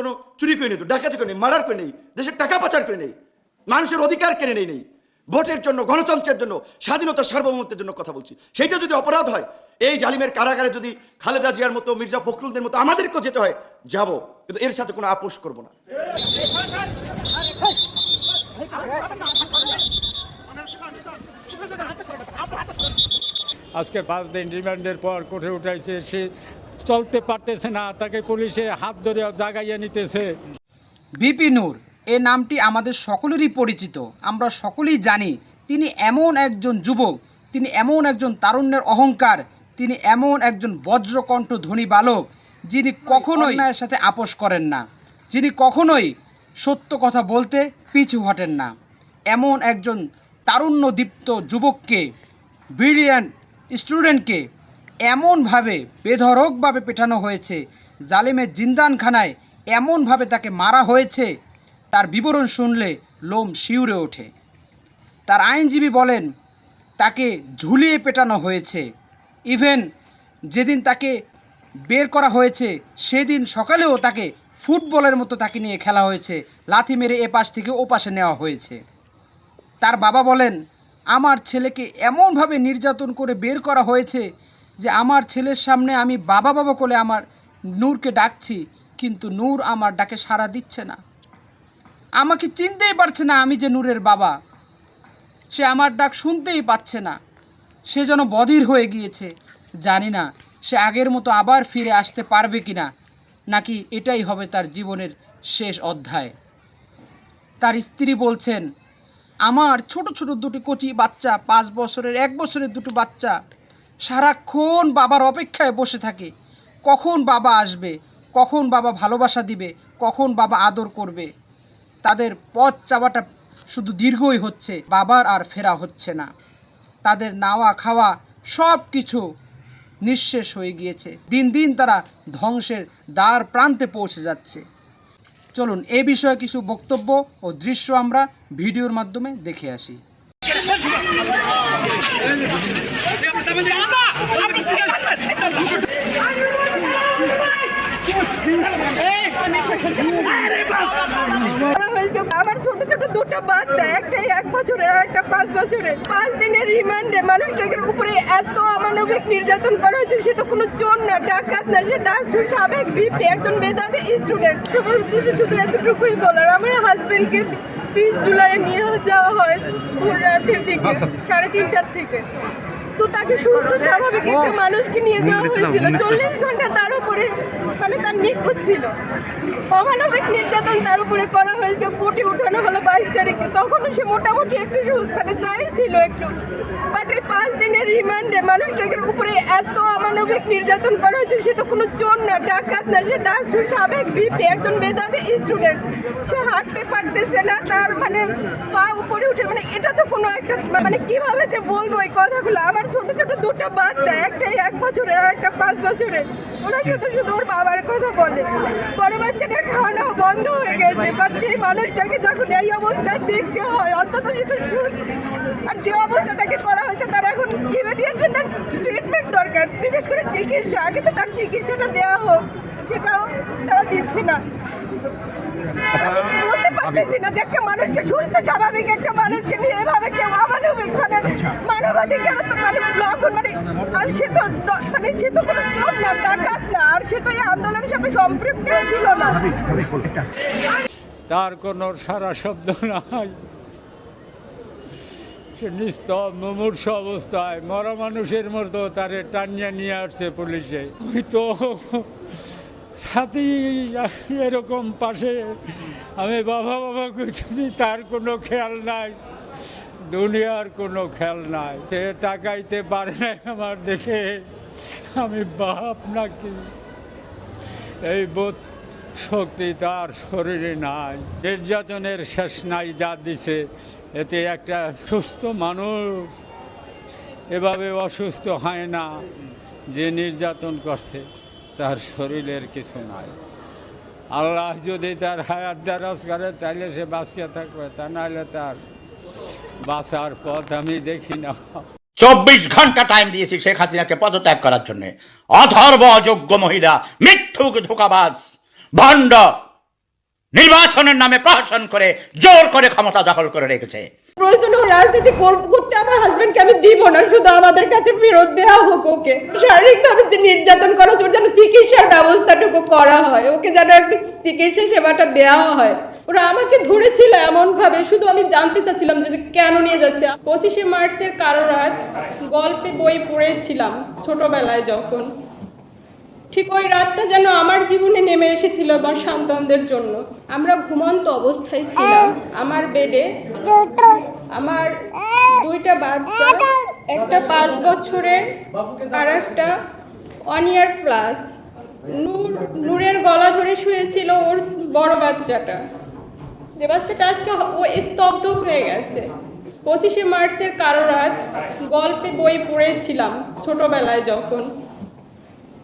কোনো চুরি করে নেই, তো ডাকাতি করে নেই, মার্ডার করে নেই, দেশের টাকা পাচার করে নেই, মানুষের অধিকার কেড়ে নেই। ভোটের জন্য, গণতন্ত্রের জন্য, স্বাধীনতা সার্বভৌমত্বের জন্য কথা বলছি। সেইটা যদি অপরাধ হয়, এই জালিমের কারাগারে যদি খালেদা জিয়ার মতো, মির্জা ফখরুলদের মতো আমাদেরকেও যেতে হয়, যাব, কিন্তু এর সাথে কোনো আপোষ করব না। আজকে 5 দিন রিমান্ডের পর কোর্টে উঠাইছে, সে চলতে পারতেছে না, তাকে পুলিশে হাত ধরে জাগাইয়া নিতেছে। ভিপি নূর এই নামটি আমাদের সকলেরই পরিচিত, আমরা সকলেই জানি তিনি এমন একজন যুবক, তিনি এমন একজন তারুণ্যের অহংকার, তিনি এমন একজন বজ্রকণ্ঠ ধ্বনি বালক, যিনি কখনোই অন্যায়ের সাথে আপোষ করেন না, যিনি কখনোই সত্য কথা বলতে পিছু হটেন না। এমন একজন তারুণ্যদীপ্ত যুবককে, ব্রিলিয়ান্ট স্টুডেন্টকে এমনভাবে বেধড়কভাবে পেটানো হয়েছে, জালিমের জিন্দানখানায় এমনভাবে তাকে মারা হয়েছে, তার বিবরণ শুনলে লোম শিউরে ওঠে। তার আইনজীবী বলেন তাকে ঝুলিয়ে পেটানো হয়েছে। ইভেন যেদিন তাকে বের করা হয়েছে সেদিন সকালেও তাকে ফুটবলের মতো তাকে নিয়ে খেলা হয়েছে, লাথি মেরে এ পাশ থেকে ও পাশে নেওয়া হয়েছে। তার বাবা বলেন আমার ছেলেকে এমনভাবে নির্যাতন করে বের করা হয়েছে যে আমার ছেলের সামনে আমি বাবা বাবা করে আমার নূরকে ডাকছি, কিন্তু নূর আমার ডাকে সাড়া দিচ্ছে না, আমাকে চিনতেই পারছে না আমি যে নূরের বাবা, সে আমার ডাক শুনতেই পাচ্ছে না, সে যেন বধির হয়ে গিয়েছে। জানি না সে আগের মতো আবার ফিরে আসতে পারবে কিনা, নাকি এটাই হবে তার জীবনের শেষ অধ্যায়। তার স্ত্রী বলছেন আমার ছোট ছোট দুটি কচি বাচ্চা, 5 বছরের 1 বছরের দুটো বাচ্চা সারাক্ষণ বাবার অপেক্ষায় বসে থাকে, কখন বাবা আসবে, কখন বাবা ভালোবাসা দিবে, কখন বাবা আদর করবে। তাদের পথ চাওয়াটা শুধু দীর্ঘই হচ্ছে, বাবার আর ফেরা হচ্ছে না। তাদের নাওয়া খাওয়া সব কিছু নিঃশেষ হয়ে গিয়েছে, দিন দিন তারা ধ্বংসের দ্বার প্রান্তে পৌঁছে যাচ্ছে। চলুন এ বিষয়ে কিছু বক্তব্য ও দৃশ্য আমরা ভিডিওর মাধ্যমে দেখে আসি। আমার ছোট ছোট দুটো বাচ্চা, একটাই 1 বছরের আর একটা 5 বছরের। 5 দিনের রিমান্ডে মানুষটার উপরে এত অমানবিক নির্যাতন করা হয়েছে। সে তো কোনো চোর না, ডাকাত না, সে ডাকসুর সাবেক ভিপি, একজন মেধাবী স্টুডেন্ট। সবার উদ্দেশ্যে শুধু এতটুকুই বলার, আমার হাজবেন্ডকে 20 জুলাই নিয়ে যাওয়া হয় ভোর রাতের দিকে 3:30টার থেকে। তো তাকে সুস্থ স্বাভাবিক একটা মানুষকে নিয়ে যাওয়া হয়েছিল, 40 ঘন্টা তার উপরে মানে তার নিখোঁজ ছিল। অমানবিক নির্যাতন তার উপরে করা হয়েছে। কোর্টে উঠানো হলো 22 তারিখে, তখনও সে মোটামুটি একটু মানে চাইছিল একটু, বাট এই 5 দিনের রিমান্ডে মানুষটার উপরে এত অমানবিক নির্যাতন করা হয়েছে। সে তো কোনো চোর না, ডাকাত না, সে ডাকসুর সাবেক ভিপি, একজন মেধাবী স্টুডেন্ট। সে হাঁটতে পারতেছে না, তার মানে পা উপরে উঠে, মানে এটা তো কোনো একটা মানে কিভাবে যে বলবো এই কথাগুলো। আমার ছোট ছোট দুটো বাচ্চা, একটাই 1 বছরের আর একটা 5 বছরের। ওরা শুধু শুধু ওর বাবার কথা বলে। বড় বাচ্চাটার খাওয়ানো বন্ধ হয়ে গেছে, বাট সেই মানুষটাকে যখন এই অবস্থায় দেখতে হয়, অন্তত আর যে অবস্থা তাকে করা হয়েছে, তার এখন ইমিডিয়েটলি তার ট্রিটমেন্ট দরকার, বিশেষ করে চিকিৎসা। আগে তো তার চিকিৎসাটা দেওয়া হোক, সেটাও তারা দিচ্ছে না। বলতে পারতেছি না যে একটা মানুষকে সুস্থ স্বাভাবিক একটা মানুষকে নিয়ে এভাবে কেউ অমানবিক মানে মানবাধিকার তো মানে লঙ্ঘন, মানে আর সে তো মানে সে তো কোনো চোর না, ডাকাত না, আর সে তো এই আন্দোলনের সাথে সম্পৃক্ত ছিল না। তার কোনো সারা শব্দ নাই, সে নিস্তব মুমূর্ষ অবস্থায় মরা মানুষের মতো তারে টানিয়ে নিয়ে আসছে পুলিশে। আমি তো সাথী এরকম পাশে আমি বাবা বাবা করতেছি, তার কোনো খেয়াল নাই, দুনিয়ার কোনো খেয়াল নাই। সে তাকাইতে পারে না আমার দেখে আমি বাপ নাকি, এই বোধ শক্তি তার শরীরে নাই। নির্যাতনের শেষ নাই যা দিছে, এতে একটা সুস্থ মানুষ এভাবে অসুস্থ হয় না। যে নির্যাতন করছে তার শরীরের কিছু নাই। আল্লাহ যদি তার হায়াত দারাজ করে তাহলে সে বাঁচিয়ে থাকবে, তা নাহলে তার বাঁচার পথ আমি দেখি না। 24 ঘন্টা টাইম দিয়েছি শেখ হাসিনাকে পদত্যাগ করার জন্য। অধর্ব, অযোগ্য মহিলা, মিথ্যুক, ধোঁকাবাজ, ভণ্ড, নির্বাচনের নামে প্রহসন করে জোর করে ক্ষমতা দখল করে রেখেছে। প্রয়োজন রাজনীতি করতে আমার হাজবেন্ডকে আমি দিব না, শুধু আমাদের কাছে ফেরত দেওয়া হোক ওকে। শারীরিকভাবে যে নির্যাতন করা হচ্ছে ওর যেন চিকিৎসার ব্যবস্থাটুকু করা হয়, ওকে যেন একটু চিকিৎসা সেবাটা দেওয়া হয়। ওরা আমাকে ধরেছিল এমন ভাবে, শুধু আমি জানতে চাচ্ছিলাম যে কেন নিয়ে যাচ্ছে। 25শে মার্চের কারো রাত গল্পে বই পড়েছিলাম ছোটবেলায় যখন, ঠিক ওই রাতটা যেন আমার জীবনে নেমে এসেছিল আমার সন্তানদের জন্য। আমরা ঘুমন্ত অবস্থায় ছিলাম আমার বেডে, আমার দুইটা বাচ্চা, একটা 5 বছরের আর একটা 1 year প্লাস। নূরের গলা ধরে শুয়েছিল ওর বড় বাচ্চাটা, যে বাচ্চাটা আজকে ও স্তব্ধ হয়ে গেছে। 25শে মার্চের কারো রাত গল্পে বই পড়েছিলাম ছোটবেলায় যখন,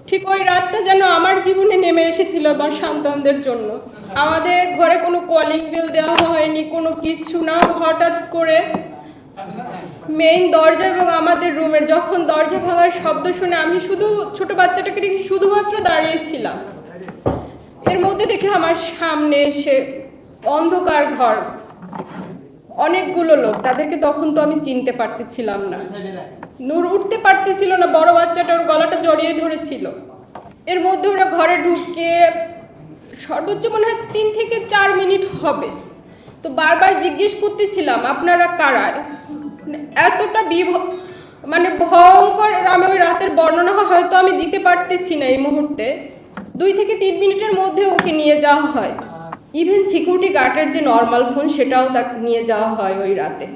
ঠিক ওই রাতটা যেন আমার জীবনে নেমে এসেছিল আমার সন্তানদের জন্য। আমাদের ঘরে কোনো কলিং বেল দেওয়া হয়নি, কোনো কিছু না। হঠাৎ করে মেইন দরজা এবং আমাদের রুমের যখন দরজা ভাঙার শব্দ শুনে আমি শুধু ছোট বাচ্চাটাকে রেখে শুধুমাত্র দাঁড়িয়েছিলাম। এর মধ্যে দেখে আমার সামনে এসে অন্ধকার ঘর, অনেকগুলো লোক, তাদেরকে তখন তো আমি চিনতে পারতেছিলাম না। নূর উঠতে পারতেছিল না, বড় বাচ্চাটা ওর গলাটা জড়িয়ে ধরেছিল। এর মধ্যে ওরা ঘরে ঢুকে সর্বোচ্চ মনে হয় 3 থেকে 4 মিনিট হবে। তো বারবার জিজ্ঞেস করতেছিলাম আপনারা কারা। এতটা মানে ভয়ঙ্কর আমি ওই রাতের বর্ণনা হয়তো আমি দিতে পারতেছি না এই মুহূর্তে। 2 থেকে 3 মিনিটের মধ্যে ওকে নিয়ে যাওয়া হয়। ইভেন সিকিউরিটি গার্ডের যে নর্মাল ফোন সেটাও তাকে নিয়ে যাওয়া হয় ওই রাতে।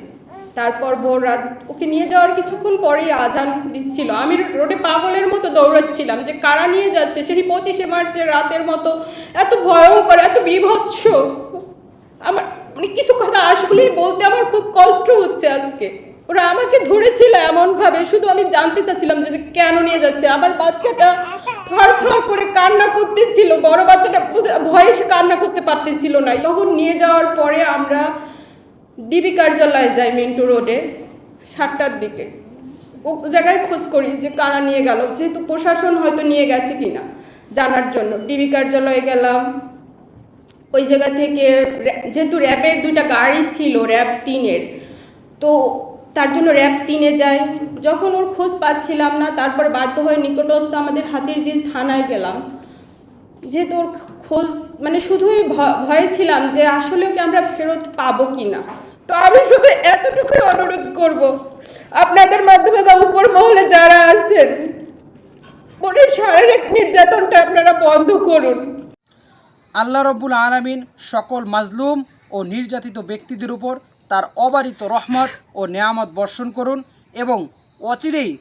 তারপর ভোর রাত ওকে নিয়ে যাওয়ার কিছুক্ষণ পরেই আজান দিচ্ছিল। আমি রোডে পাগলের মতো দৌড়াচ্ছিলাম যে কারা নিয়ে যাচ্ছে। সেই 25শে মার্চের রাতের মতো এত ভয়ঙ্কর, এত বীভৎস। আমার মানে কিছু কথা আসলেই বলতে আমার খুব কষ্ট হচ্ছে আজকে। ওরা আমাকে ধরেছিল এমনভাবে, শুধু আমি জানতে চাচ্ছিলাম যে কেন নিয়ে যাচ্ছে। আমার বাচ্চাটা থরথর করে কান্না করতেছিল, বড় বাচ্চাটা ভয়ে সে কান্না করতে পারতেছিল না। তখন নিয়ে যাওয়ার পরে আমরা ডিবি কার্যালয়ে যাই মিন্টু রোডে 7টার দিকে। ও জায়গায় খোঁজ করি যে কারা নিয়ে গেল, যেহেতু প্রশাসন হয়তো নিয়ে গেছে কিনা জানার জন্য। ডিবি কার্যালয়ে গেলাম। ওই জায়গা থেকে যেহেতু র্যাবের 2টা গাড়ি ছিল, র্যাব 3-এর, তো তার জন্য র্যাব 3-এ যাই। যখন ওর খোঁজ পাচ্ছিলাম না, তারপর বাধ্য হয়ে নিকটস্থ আমাদের হাতিরঝিল থানায় গেলাম। যেহেতু ওর খোঁজ মানে শুধুই ভয়ে ছিলাম যে আসলে ওকে আমরা ফেরত পাবো কি না। তো আমি শুধু এতটুকুই অনুরোধ করব আপনাদের মাধ্যমে বা উপর মহলে যারা আছেন, ওর শারীরিক নির্যাতনটা আপনারা বন্ধ করুন। আল্লাহ রব্বুল আলামিন সকল মাজলুম ও নির্যাতিত ব্যক্তিদের উপর তার অবারিত রহমত ও নেয়ামত বর্ষণ করুন এবং অচিরেই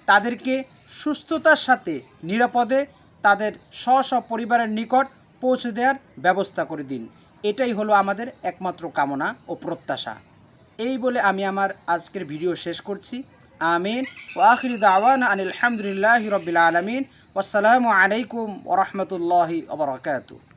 তাদেরকে সুস্থতার সাথে নিরাপদে তাদের স্ব পরিবারের নিকট পৌঁছে দেওয়ার ব্যবস্থা করে দিন। এটাই হলো আমাদের একমাত্র কামনা ও প্রত্যাশা। এই বলে আমি আমার আজকের ভিডিও শেষ করছি। আমিন ওয়া আখিরু দাওয়ানা আনিল হামদুলিল্লাহি রাব্বিল আলামিন। ওয়াসসালামু আলাইকুম ওয়া রাহমাতুল্লাহি ওয়া বারাকাতুহু।